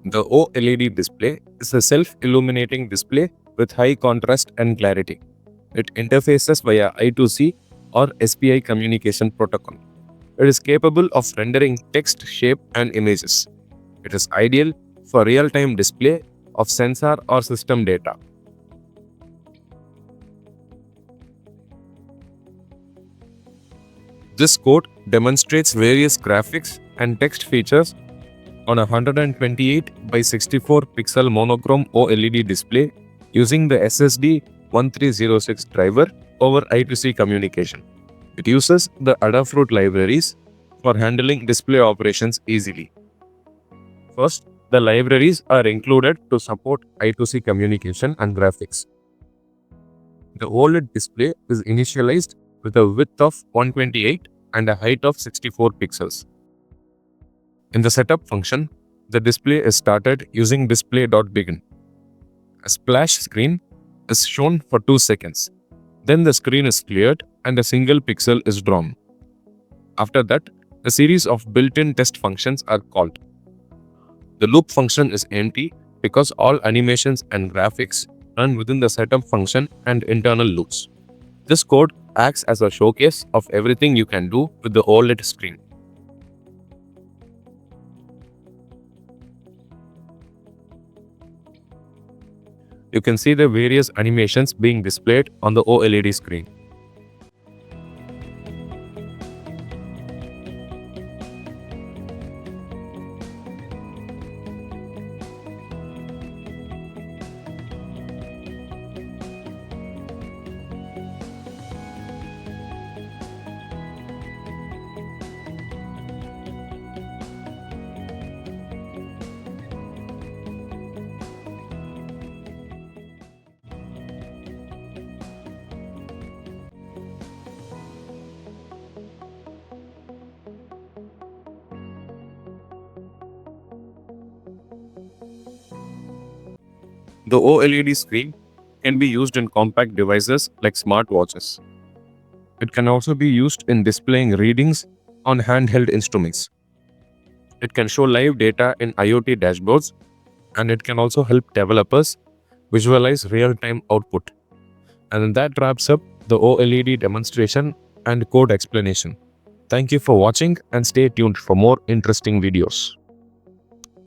The OLED display is a self-illuminating display with high contrast and clarity. It interfaces via I2C or SPI communication protocol. It is capable of rendering text, shape, and images. It is ideal for real-time display of sensor or system data. This code demonstrates various graphics and text features on a 128 by 64 pixel monochrome OLED display using the SSD 1306 driver over I2C communication. It uses the Adafruit libraries for handling display operations easily. First, the libraries are included to support I2C communication and graphics. The OLED display is initialized with a width of 128 and a height of 64 pixels. In the setup function, the display is started using display.begin. A splash screen is shown for 2 seconds. Then the screen is cleared and a single pixel is drawn. After that, a series of built-in test functions are called. The loop function is empty because all animations and graphics run within the setup function and internal loops. This code acts as a showcase of everything you can do with the OLED screen. You can see the various animations being displayed on the OLED screen. The OLED screen can be used in compact devices like smartwatches. It can also be used in displaying readings on handheld instruments. It can show live data in IoT dashboards, and it can also help developers visualize real-time output. And that wraps up the OLED demonstration and code explanation. Thank you for watching and stay tuned for more interesting videos.